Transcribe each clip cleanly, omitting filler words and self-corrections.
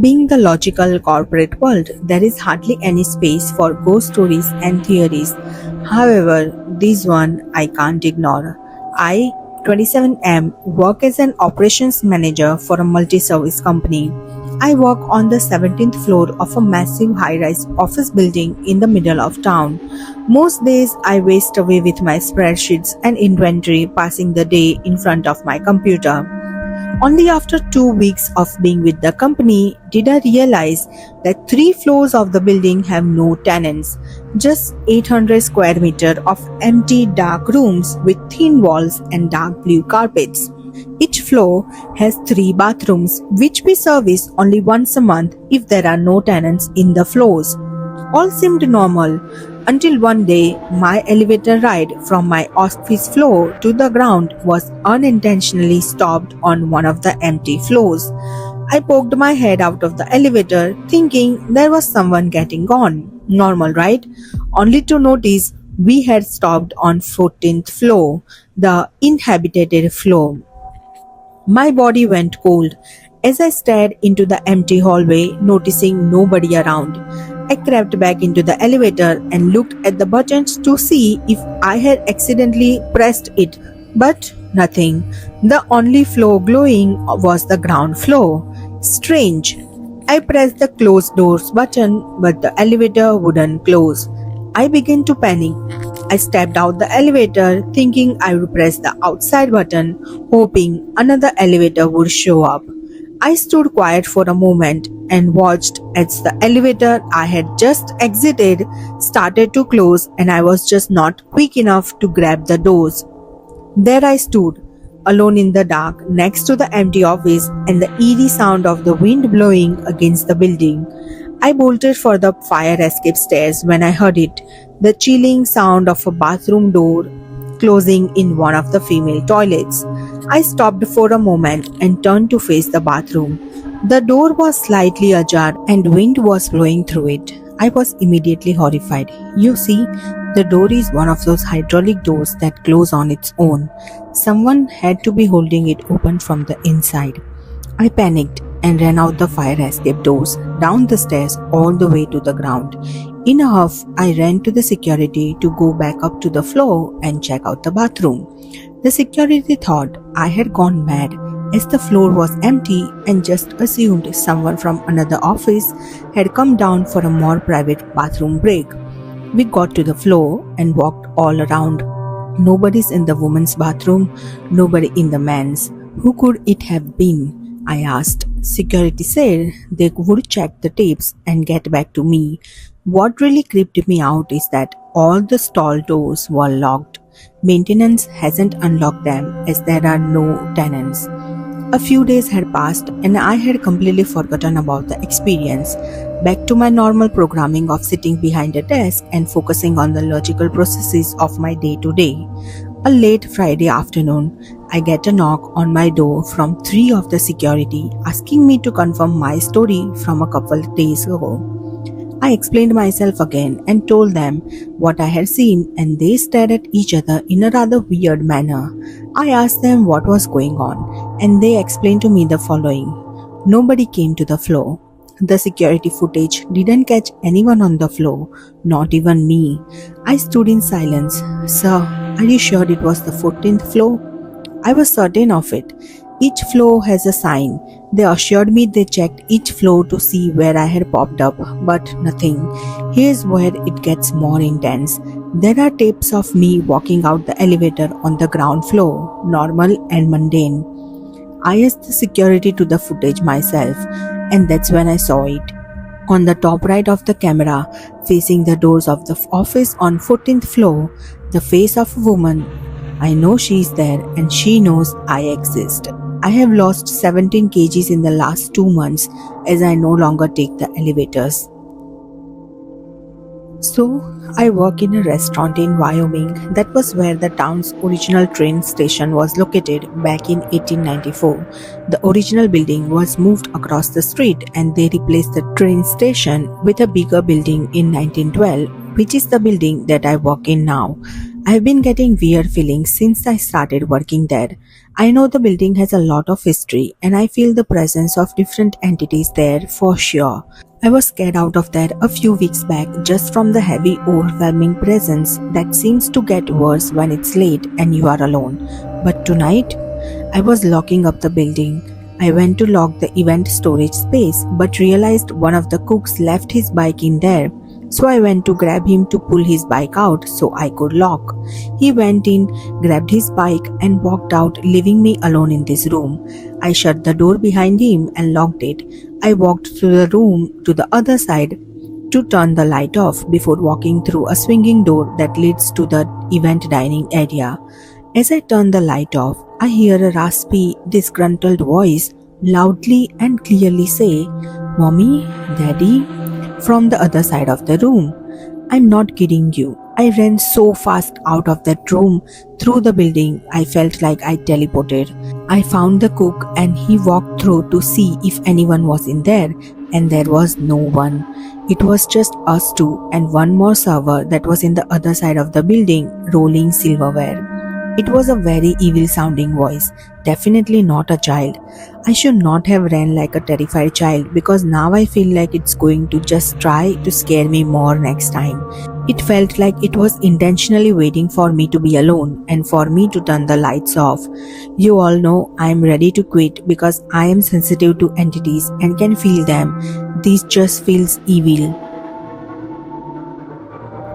Being the logical corporate world, there is hardly any space for ghost stories and theories. However, this one I can't ignore. I, 27M, work as an operations manager for a multi-service company. I work on the 17th floor of a massive high-rise office building in the middle of town. Most days I waste away with my spreadsheets and inventory passing the day in front of my computer. Only after 2 weeks of being with the company did I realize that 3 floors of the building have no tenants, just 800 square meters of empty dark rooms with thin walls and dark blue carpets. Each floor has 3 bathrooms, which we service only once a month if there are no tenants in the floors. All seemed normal until one day my elevator ride from my office floor to the ground was unintentionally stopped on one of the empty floors. I poked my head out of the elevator thinking there was someone getting on. Normal, right? Only to notice we had stopped on 14th floor, the inhabited floor. My body went cold as I stared into the empty hallway, noticing nobody around. I crept back into the elevator and looked at the buttons to see if I had accidentally pressed it, but nothing. The only floor glowing was the ground floor. Strange. I pressed the close doors button, but the elevator wouldn't close. I began to panic. I stepped out the elevator thinking I would press the outside button, hoping another elevator would show up. I stood quiet for a moment and watched as the elevator I had just exited started to close and I was just not quick enough to grab the doors. There I stood, alone in the dark, next to the empty office and the eerie sound of the wind blowing against the building. I bolted for the fire escape stairs when I heard it, the chilling sound of a bathroom door closing in one of the female toilets. I stopped for a moment and turned to face the bathroom. The door was slightly ajar and wind was blowing through it. I was immediately horrified. You see, the door is one of those hydraulic doors that close on its own. Someone had to be holding it open from the inside. I panicked and ran out the fire escape doors, down the stairs, all the way to the ground. In a huff, I ran to the security to go back up to the floor and check out the bathroom. The security thought I had gone mad as the floor was empty and just assumed someone from another office had come down for a more private bathroom break. We got to the floor and walked all around. Nobody's in the women's bathroom, nobody in the men's. Who could it have been? I asked. Security said they would check the tapes and get back to me. What really creeped me out is that all the stall doors were locked. Maintenance hasn't unlocked them as there are no tenants. A few days had passed and I had completely forgotten about the experience. Back to my normal programming of sitting behind a desk and focusing on the logical processes of my day-to-day. A late Friday afternoon, I get a knock on my door from 3 of the security asking me to confirm my story from a couple of days ago. I explained myself again and told them what I had seen and they stared at each other in a rather weird manner. I asked them what was going on and they explained to me the following. Nobody came to the floor. The security footage didn't catch anyone on the floor, not even me. I stood in silence. Sir, are you sure it was the 14th floor? I was certain of it. Each floor has a sign. They assured me they checked each floor to see where I had popped up, but nothing. Here's where it gets more intense. There are tapes of me walking out the elevator on the ground floor, normal and mundane. I asked the security to the footage myself, and that's when I saw it. On the top right of the camera, facing the doors of the office on 14th floor, the face of a woman. I know she's there and she knows I exist. I have lost 17 kgs in the last 2 months as I no longer take the elevators. So, I work in a restaurant in Wyoming. That was where the town's original train station was located back in 1894. The original building was moved across the street and they replaced the train station with a bigger building in 1912, which is the building that I work in now. I've been getting weird feelings since I started working there. I know the building has a lot of history and I feel the presence of different entities there for sure. I was scared out of there a few weeks back just from the heavy, overwhelming presence that seems to get worse when it's late and you are alone. But tonight, I was locking up the building. I went to lock the event storage space but realized one of the cooks left his bike in there. So I went to grab him to pull his bike out so I could lock. He went in, grabbed his bike, and walked out, leaving me alone in this room. I shut the door behind him and locked it. I walked through the room to the other side to turn the light off before walking through a swinging door that leads to the event dining area. As I turn the light off, I hear a raspy, disgruntled voice loudly and clearly say, "Mommy, Daddy," from the other side of the room. I'm not kidding you. I ran so fast out of that room, through the building, I felt like I teleported. I found the cook and he walked through to see if anyone was in there, and there was no one. It was just us two and one more server that was in the other side of the building, rolling silverware. It was a very evil sounding voice, definitely not a child. I should not have ran like a terrified child because now I feel like it's going to just try to scare me more next time. It felt like it was intentionally waiting for me to be alone and for me to turn the lights off. You all know I am ready to quit because I am sensitive to entities and can feel them. This just feels evil.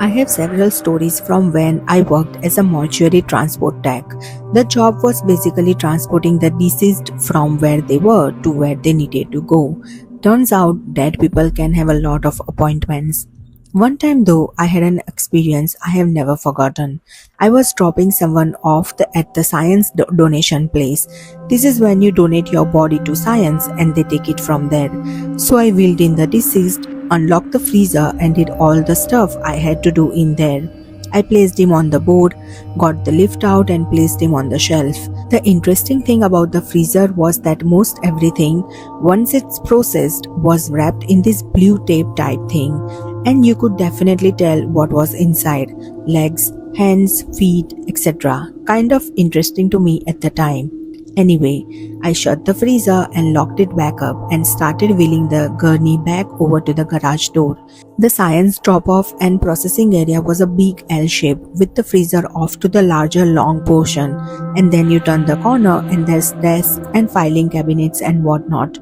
I have several stories from when I worked as a mortuary transport tech. The job was basically transporting the deceased from where they were to where they needed to go. Turns out dead people can have a lot of appointments. One time though, I had an experience I have never forgotten. I was dropping someone off at the science donation place. This is when you donate your body to science and they take it from there. So I wheeled in the deceased, unlocked the freezer and did all the stuff I had to do in there. I placed him on the board, got the lift out and placed him on the shelf. The interesting thing about the freezer was that most everything, once it's processed, was wrapped in this blue tape type thing, and you could definitely tell what was inside: legs, hands, feet, etc. Kind of interesting to me at the time. Anyway, I shut the freezer and locked it back up and started wheeling the gurney back over to the garage door. The science drop-off and processing area was a big L shape with the freezer off to the larger long portion, and then you turn the corner and there's desks and filing cabinets and whatnot.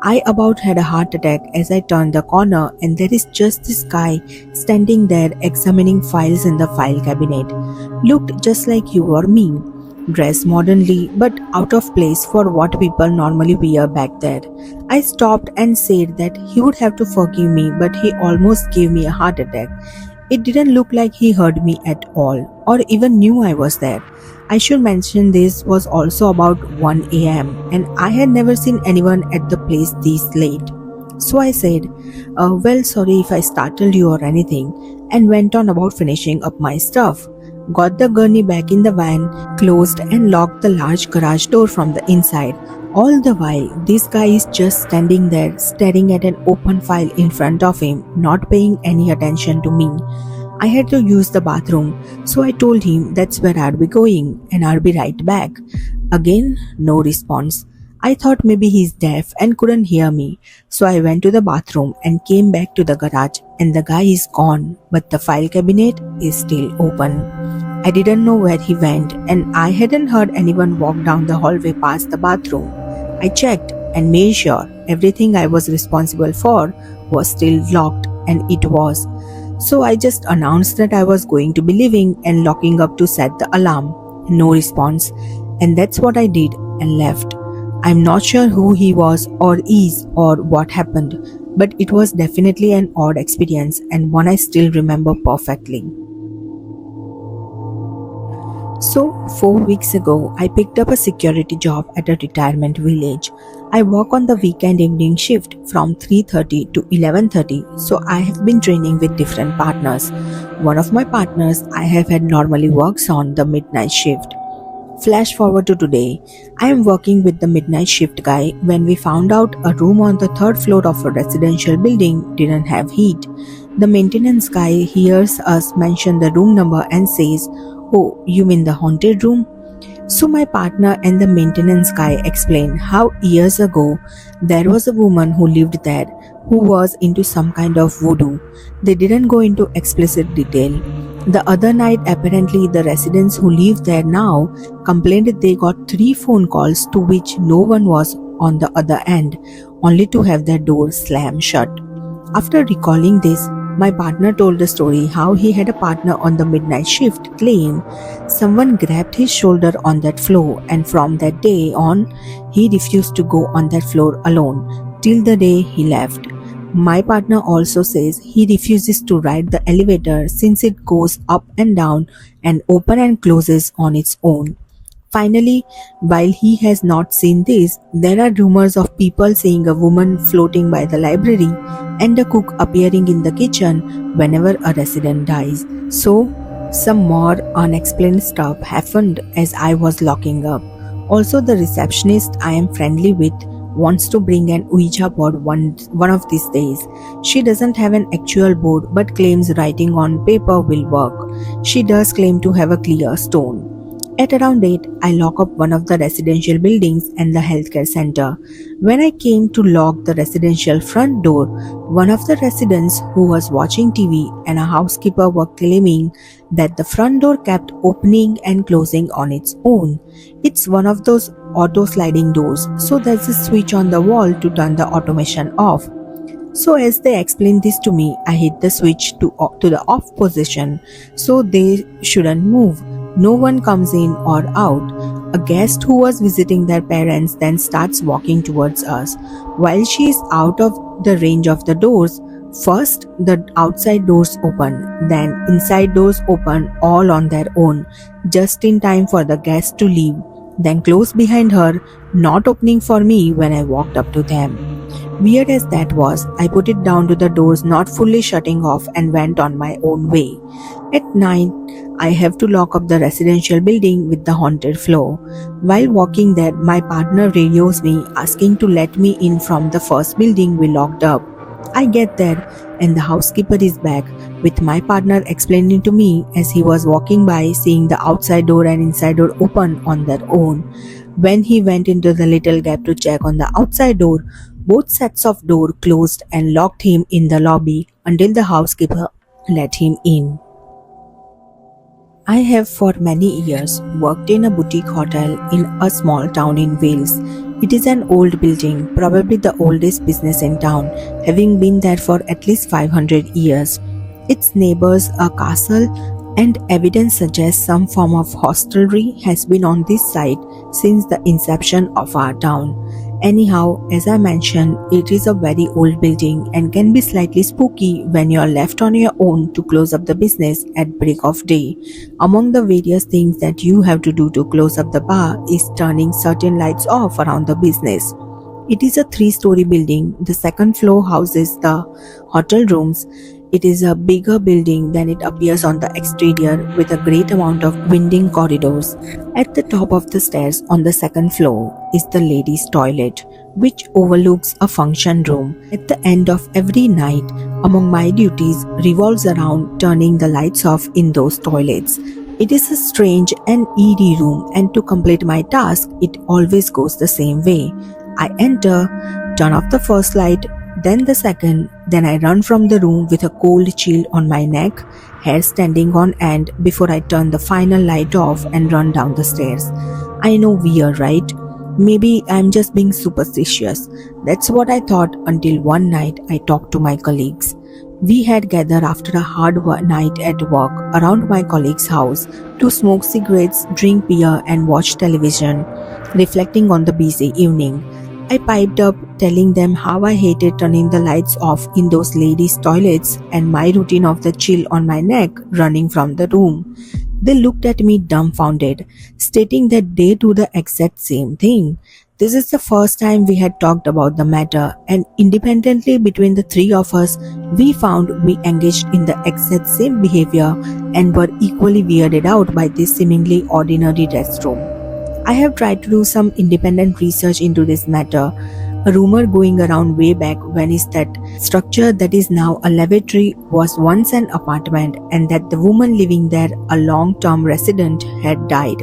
I about had a heart attack as I turned the corner and there is just this guy standing there examining files in the file cabinet. Looked just like you or me. Dressed modernly but out of place for what people normally wear back there. I stopped and said that he would have to forgive me, but he almost gave me a heart attack. It didn't look like he heard me at all or even knew I was there. I should mention this was also about 1 a.m. and I had never seen anyone at the place this late. So I said, well, sorry if I startled you or anything, and went on about finishing up my stuff. Got the gurney back in the van, closed and locked the large garage door from the inside. All the while, this guy is just standing there staring at an open file in front of him, not paying any attention to me. I had to use the bathroom, so I told him that's where I'd be going and I'll be right back. Again, no response. I thought maybe he's deaf and couldn't hear me, so I went to the bathroom and came back to the garage, and the guy is gone, but the file cabinet is still open. I didn't know where he went, and I hadn't heard anyone walk down the hallway past the bathroom. I checked and made sure everything I was responsible for was still locked, and it was. So I just announced that I was going to be leaving and locking up to set the alarm. No response, and that's what I did and left. I'm not sure who he was or is or what happened, but it was definitely an odd experience and one I still remember perfectly. So, 4 weeks ago, I picked up a security job at a retirement village. I work on the weekend evening shift from 3:30 to 11:30, so I have been training with different partners. One of my partners I have had normally works on the midnight shift. Flash forward to today, I am working with the midnight shift guy when we found out a room on the third floor of a residential building didn't have heat. The maintenance guy hears us mention the room number and says, "Oh, you mean the haunted room?" So my partner and the maintenance guy explained how years ago there was a woman who lived there who was into some kind of voodoo. They didn't go into explicit detail. The other night, apparently, the residents who live there now complained they got 3 phone calls to which no one was on the other end, only to have their door slammed shut. After recalling this, my partner told the story how he had a partner on the midnight shift claim someone grabbed his shoulder on that floor, and from that day on he refused to go on that floor alone till the day he left. My partner also says he refuses to ride the elevator since it goes up and down and open and closes on its own. Finally, while he has not seen this, there are rumors of people seeing a woman floating by the library and a cook appearing in the kitchen whenever a resident dies. So, some more unexplained stuff happened as I was locking up. Also, the receptionist I am friendly with wants to bring an Ouija board one of these days. She doesn't have an actual board but claims writing on paper will work. She does claim to have a clear stone. At around 8, I lock up one of the residential buildings and the healthcare center. When I came to lock the residential front door, one of the residents who was watching TV and a housekeeper were claiming that the front door kept opening and closing on its own. It's one of those auto sliding doors, so there's a switch on the wall to turn the automation off. So as they explained this to me, I hit the switch to the off position so they shouldn't move. No one comes in or out. A guest who was visiting their parents then starts walking towards us. While she is out of the range of the doors, first the outside doors open, then inside doors open all on their own, just in time for the guest to leave, then close behind her, not opening for me when I walked up to them. Weird as that was, I put it down to the doors not fully shutting off and went on my own way. At 9, I have to lock up the residential building with the haunted floor. While walking there, my partner radios me asking to let me in from the first building we locked up. I get there and the housekeeper is back, with my partner explaining to me as he was walking by seeing the outside door and inside door open on their own. When he went into the little gap to check on the outside door, both sets of door closed and locked him in the lobby until the housekeeper let him in. I have for many years worked in a boutique hotel in a small town in Wales. It is an old building, probably the oldest business in town, having been there for at least 500 years. Its neighbors a castle, and evidence suggests some form of hostelry has been on this site since the inception of our town. Anyhow, as I mentioned, it is a very old building and can be slightly spooky when you are left on your own to close up the business at break of day. Among the various things that you have to do to close up the bar is turning certain lights off around the business. It is a 3-story building. The second floor houses the hotel rooms. It is a bigger building than it appears on the exterior, with a great amount of winding corridors. At the top of the stairs on the second floor is the ladies' toilet, which overlooks a function room. At the end of every night, among my duties revolves around turning the lights off in those toilets. It is a strange and eerie room, and to complete my task, it always goes the same way. I enter, turn off the first light, then the second, then I run from the room with a cold chill on my neck, hair standing on end before I turn the final light off and run down the stairs. I know weird, right? Maybe I'm just being superstitious. That's what I thought until one night I talked to my colleagues. We had gathered after a hard night at work around my colleague's house to smoke cigarettes, drink beer and watch television, reflecting on the busy evening. I piped up telling them how I hated turning the lights off in those ladies' toilets and my routine of the chill on my neck running from the room. They looked at me dumbfounded, stating that they do the exact same thing. This is the first time we had talked about the matter, and independently between the three of us, we found we engaged in the exact same behavior and were equally weirded out by this seemingly ordinary restroom. I have tried to do some independent research into this matter, A rumor going around way back when is that structure that is now a lavatory was once an apartment and that the woman living there, a long-term resident, had died.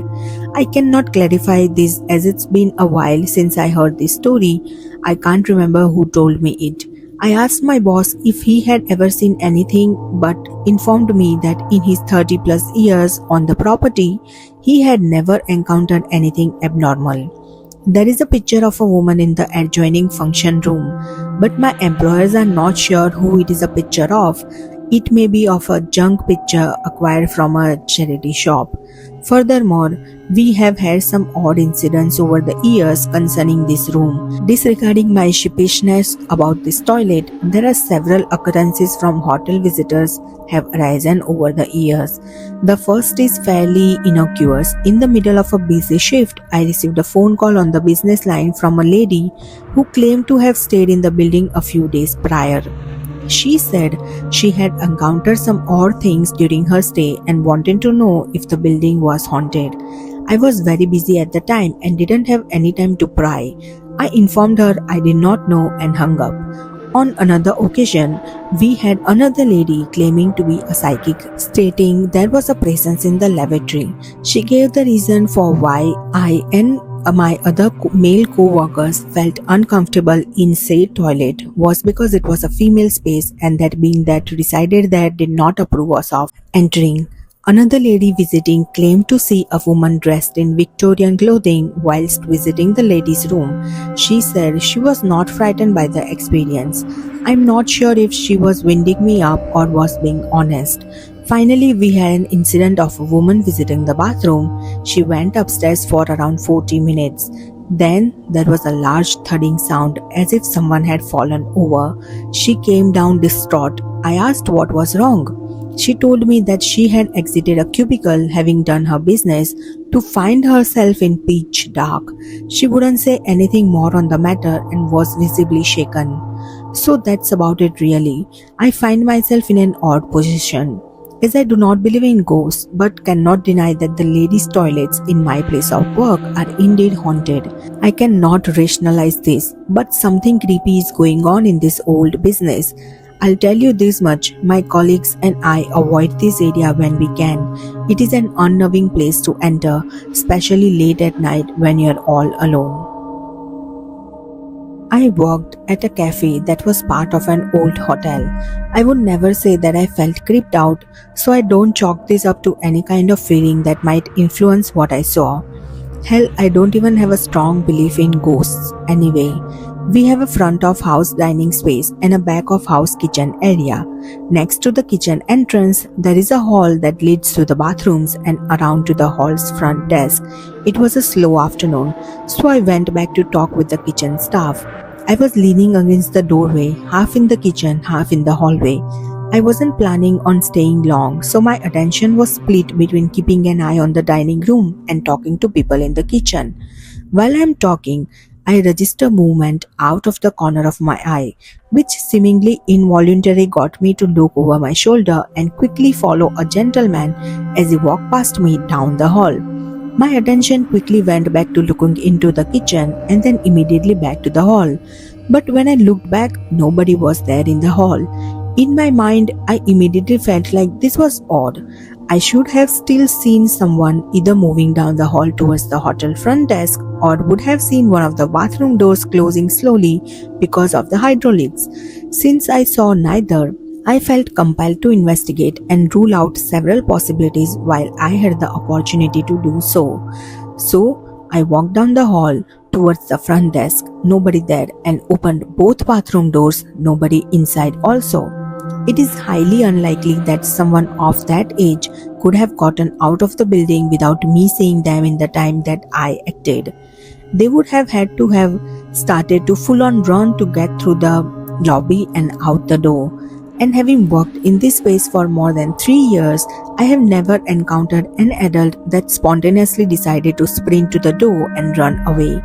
I cannot clarify this as it's been a while since I heard this story. I can't remember who told me it. I asked my boss if he had ever seen anything but informed me that in his 30 plus years on the property, he had never encountered anything abnormal. There is a picture of a woman in the adjoining function room, but my employers are not sure who it is a picture of. It may be of a junk picture acquired from a charity shop. Furthermore, we have had some odd incidents over the years concerning this room. Disregarding my sheepishness about this toilet, there are several occurrences from hotel visitors have arisen over the years. The first is fairly innocuous. In the middle of a busy shift, I received a phone call on the business line from a lady who claimed to have stayed in the building a few days prior. She said she had encountered some odd things during her stay and wanted to know if the building was haunted. I was very busy at the time and didn't have any time to pry. I informed her I did not know and hung up. On another occasion, we had another lady claiming to be a psychic, stating there was a presence in the lavatory. She gave the reason for why I and my other male co-workers felt uncomfortable in said toilet was because it was a female space and that being that resided there did not approve us of entering. Another lady visiting claimed to see a woman dressed in Victorian clothing whilst visiting the ladies' room. She said she was not frightened by the experience. I'm not sure if she was winding me up or was being honest. Finally, we had an incident of a woman visiting the bathroom. She went upstairs for around 40 minutes. Then there was a large thudding sound as if someone had fallen over. She came down distraught. I asked what was wrong. She told me that she had exited a cubicle having done her business to find herself in pitch dark. She wouldn't say anything more on the matter and was visibly shaken. So that's about it really. I find myself in an odd position, as I do not believe in ghosts but cannot deny that the ladies' toilets in my place of work are indeed haunted. I cannot rationalize this, but something creepy is going on in this old business. I'll tell you this much, my colleagues and I avoid this area when we can. It is an unnerving place to enter, especially late at night when you're all alone. I worked at a cafe that was part of an old hotel. I would never say that I felt creeped out, so I don't chalk this up to any kind of feeling that might influence what I saw. Hell, I don't even have a strong belief in ghosts anyway. We have a front of house dining space and a back of house kitchen area. Next to the kitchen entrance, there is a hall that leads to the bathrooms and around to the hall's front desk. It was a slow afternoon, so I went back to talk with the kitchen staff. I was leaning against the doorway, half in the kitchen, half in the hallway. I wasn't planning on staying long, so my attention was split between keeping an eye on the dining room and talking to people in the kitchen. While I am talking, I register movement out of the corner of my eye, which seemingly involuntarily got me to look over my shoulder and quickly follow a gentleman as he walked past me down the hall. My attention quickly went back to looking into the kitchen and then immediately back to the hall. But when I looked back, nobody was there in the hall. In my mind, I immediately felt like this was odd. I should have still seen someone either moving down the hall towards the hotel front desk or would have seen one of the bathroom doors closing slowly because of the hydraulics. Since I saw neither, I felt compelled to investigate and rule out several possibilities while I had the opportunity to do so. So, I walked down the hall towards the front desk, nobody there, and opened both bathroom doors, nobody inside also. It is highly unlikely that someone of that age could have gotten out of the building without me seeing them in the time that I acted. They would have had to have started to full-on run to get through the lobby and out the door. And having worked in this space for more than 3 years, I have never encountered an adult that spontaneously decided to sprint to the door and run away.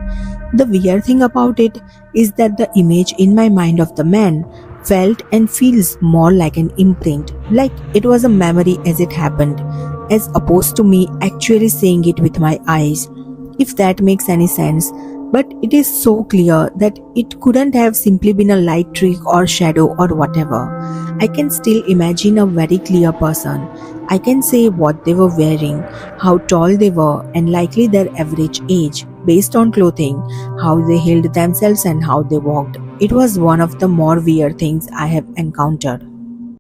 The weird thing about it is that the image in my mind of the man felt and feels more like an imprint, like it was a memory as it happened, as opposed to me actually seeing it with my eyes. If that makes any sense, But it is so clear that it couldn't have simply been a light trick or shadow or whatever. I can still imagine a very clear person. I can say what they were wearing, how tall they were, and likely their average age, based on clothing, how they held themselves, and how they walked. It was one of the more weird things I have encountered.